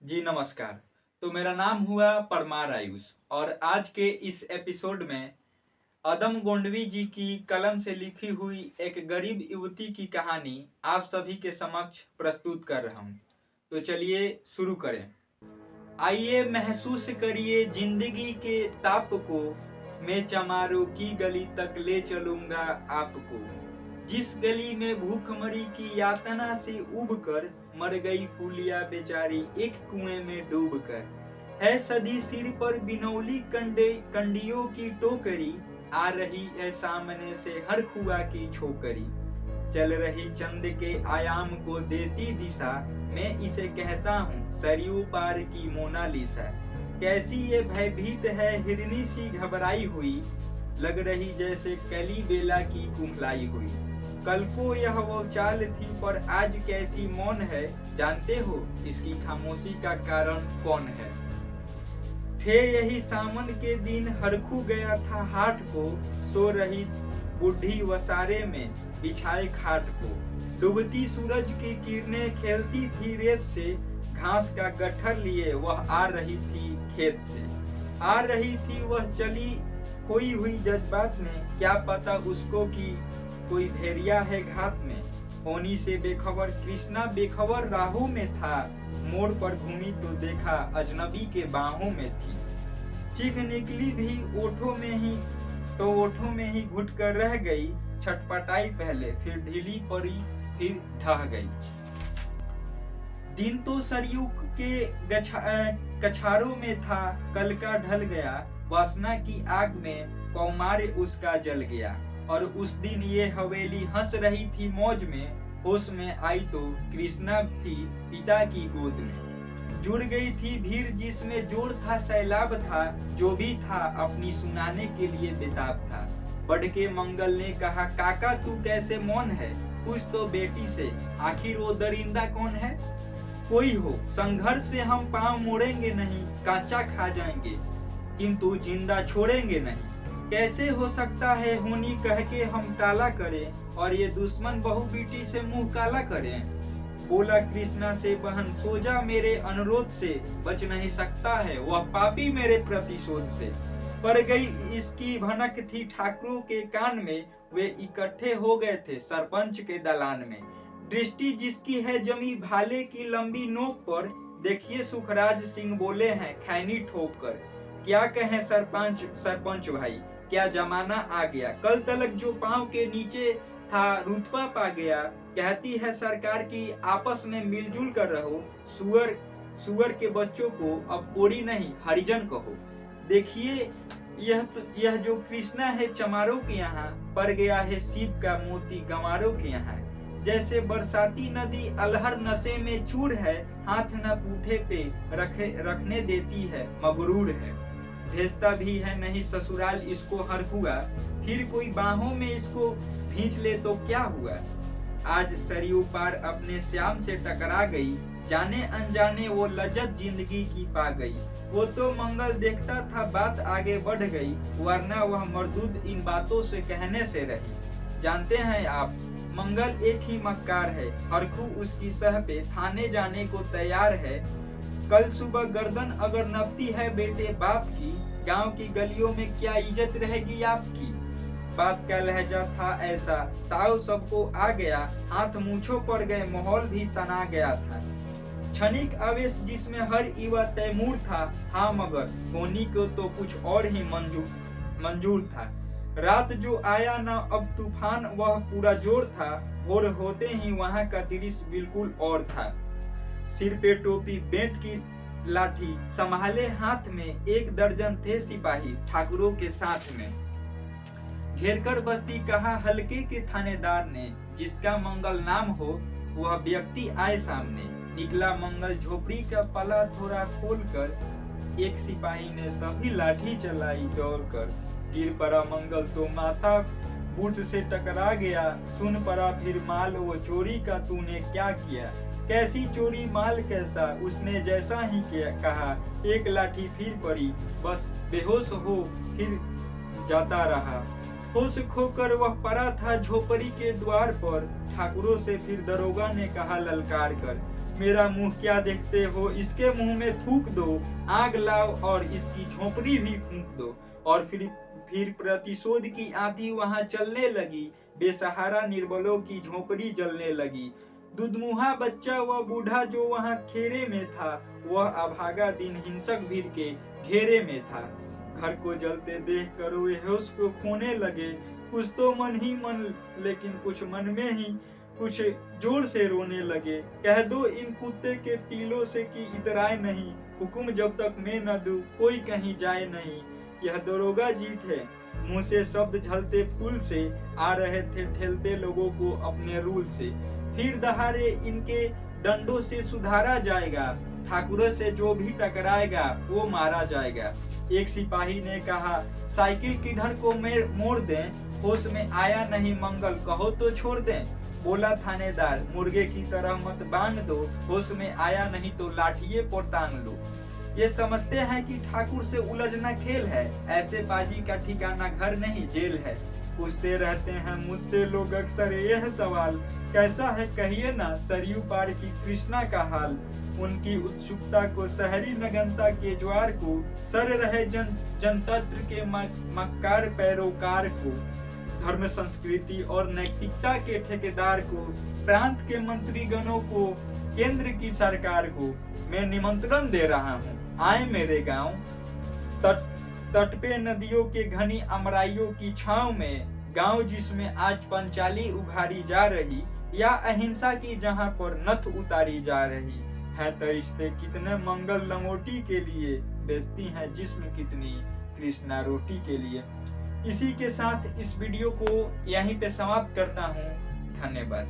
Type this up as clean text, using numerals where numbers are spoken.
जी नमस्कार। तो मेरा नाम हुआ परमार आयुष और आज के इस एपिसोड में अदम गोंडवी जी की कलम से लिखी हुई एक गरीब युवती की कहानी आप सभी के समक्ष प्रस्तुत कर रहा हूँ। तो चलिए शुरू करें। आइए महसूस करिए जिंदगी के ताप को, मैं चमारों की गली तक ले चलूंगा आपको। जिस गली में भूखमरी की यातना से उब कर मर गई फूलिया बेचारी एक कुएं में डूब कर। है सदी सिर पर बिनौली कंडियों की टोकरी, आ रही है सामने से हर खुआ की छोकरी। चल रही चंद के आयाम को देती दिशा, मैं इसे कहता हूँ सरयू पार की मोनालिसा। कैसी ये भयभीत है हिरनी सी घबराई हुई, लग रही जैसे कली बेला की कुम्हलाई हुई। कल को यह वो चाल थी पर आज कैसी मौन है, जानते हो इसकी खामोशी का कारण कौन है। थे यही सावन के दिन हरखू गया था हाट को, सो रही बुढ़ी वसारे में बिछाए खाट को। डूबती सूरज की किरणें खेलती थी रेत से, घास का गट्ठर लिए वह आ रही थी खेत से। आ रही थी वह चली खोई हुई जज्बात में, क्या पता उसको कि कोई भेड़िया है घात में। होनी से बेखबर कृष्णा बेखबर राहों में था, मोड़ पर घूमी तो देखा अजनबी के बाहों में थी। चीख निकली भी ओठों में ही घुट कर रह गई। छटपटाई पहले फिर ढीली पड़ी फिर ढह गई। दिन तो सरयू के कछारों में था, कल का ढल गया। वासना की आग में कौमार उसका जल गया। और उस दिन ये हवेली हंस रही थी मौज में, होश में आई तो कृष्णा थी पिता की गोद में। जुड़ गई थी भीड़ जिसमें जोड़ था सैलाब था, जो भी था अपनी सुनाने के लिए बेताब था। बढ़ के मंगल ने कहा काका तू कैसे मौन है, पूछ तो बेटी से आखिर वो दरिंदा कौन है। कोई हो संघर्ष से हम पांव मोड़ेंगे नहीं, कांचा खा जाएंगे किंतु जिंदा छोड़ेंगे नहीं। कैसे हो सकता है होनी कह के हम टाला करें, और ये दुश्मन बहू बेटी से मुंह काला करें। बोला कृष्णा से बहन सो जा मेरे अनुरोध से, बच नहीं सकता है वह पापी मेरे प्रतिशोध से। पर गई इसकी भनक थी ठाकुरों के कान में, वे इकट्ठे हो गए थे सरपंच के दलान में। दृष्टि जिसकी है जमी भाले की लंबी नोक पर, देखिए सुखराज सिंह बोले हैं खैनी ठोक कर। क्या कहें सरपंच भाई, क्या जमाना आ गया। कल तलक जो पांव के नीचे था रुतबा पा गया। कहती है सरकार की आपस में मिलजुल कर रहो, सुअर के बच्चों को अब कोड़ी नहीं हरिजन कहो। देखिए यह जो कृष्णा है चमारों के यहाँ, पड़ गया है सीप का मोती गंवारों के यहाँ। जैसे बरसाती नदी अलहर नशे में चूर है, हाथ न पूठे पे रखने देती है मगरूर है। भेजता भी है नहीं ससुराल इसको हर हुआ, फिर कोई बाहों में इसको भींच ले तो क्या हुआ। आज सरयू पार अपने श्याम से टकरा गई, जाने अनजाने वो लज्जत जिंदगी की पा गई। वो तो मंगल देखता था बात आगे बढ़ गई, वरना वह मरदूद इन बातों से कहने से रही। जानते हैं आप मंगल एक ही मक्कार है, हरखू उसकी सह पे थाने जाने को तैयार है। कल सुबह गर्दन अगर नपती है बेटे बाप की, गांव की गलियों में क्या इज्जत रहेगी आपकी। बात का लहजा था ऐसा ताव सबको आ गया, हाथ मूछों पर गए माहौल भी सना गया था। क्षणिक आवेश जिसमें हर युवा तैमूर था, हाँ मगर होनी को तो कुछ और ही मंजूर था। रात जो आया ना अब तूफान वह पूरा जोर था, भोर होते ही वहां का दृश्य बिल्कुल और था। सिर पे टोपी बेंट की लाठी संभाले हाथ में, एक दर्जन थे सिपाही ठाकुरों के साथ में। घेरकर बस्ती कहा हल्के के थानेदार ने, जिसका मंगल नाम हो वह व्यक्ति आए सामने। निकला मंगल झोपड़ी का पला थोड़ा खोलकर, एक सिपाही ने तभी लाठी चलाई दौड़कर। गिर पड़ा मंगल तो माथा बूट से टकरा गया, सुन पड़ा फिर माल वो चोरी का तूने क्या किया। कैसी चोरी माल कैसा, उसने जैसा ही कहा, एक लाठी फिर पड़ी, बस बेहोश हो फिर जाता रहा। होश खोकर वह पड़ा था झोपड़ी के द्वार पर, ठाकुरों से फिर दरोगा ने कहा ललकार कर, मेरा मुंह क्या देखते हो, इसके मुंह में थूक दो, आग लाओ और इसकी झोपड़ी भी फूंक दो। और फिर प्रतिशोध की आंधी वहां चलने लगी, बेसहारा निर्बलों की झोपड़ी जलने लगी। दुधमुहा बच्चा व बूढ़ा जो वहां खेरे में था, वह अभागा दिन हिंसक भीड़ के घेरे में था। घर को जलते देख कर वे होश को खोने लगे, कुछ तो मन ही मन लेकिन कुछ मन में ही कुछ जोर से रोने लगे। कह दो इन कुत्ते के पीलों से कि इतराए नहीं, हुक्म जब तक मैं न दूं कोई कहीं जाए नहीं। यह दरोगा जी थे, मुंह से शब्द झलते फूल से, आ रहे थे ठेलते लोगों को अपने रूल से। फिर दहाड़े इनके डंडों से सुधारा जाएगा, ठाकुरों से जो भी टकराएगा वो मारा जाएगा। एक सिपाही ने कहा, साइकिल किधर को मोड़ दें, होश में आया नहीं मंगल कहो तो छोड़ दें। बोला थानेदार, मुर्गे की तरह मत बांध दो, होश में आया नहीं तो लाठिए पर टांग लो। ये समझते हैं कि ठाकुर से उलझना खेल है, ऐसे बाजी का ठिकाना घर नहीं जेल है। पूछते रहते हैं मुझसे लोग अक्सर यह सवाल, कैसा है कहिए ना सरयू पार की कृष्णा का हाल। उनकी उत्सुकता को, शहरी नगनता के ज्वार को, सर रहे जनतंत्र के मक्कार पैरोकार को, धर्म संस्कृति और नैतिकता के ठेकेदार को, प्रांत के मंत्रीगणों को, केंद्र की सरकार को मैं निमंत्रण दे रहा हूँ, आए मेरे गांव। तट पे नदियों के घनी अमराइयों की छांव में, गांव जिसमें आज पंचाली उघारी जा रही, या अहिंसा की जहां पर नथ उतारी जा रही है। रिश्ते कितने मंगल लंगोटी के लिए, बेचती हैं जिस्म कितनी कृष्णा रोटी के लिए। इसी के साथ इस वीडियो को यहीं पे समाप्त करता हूँ। धन्यवाद।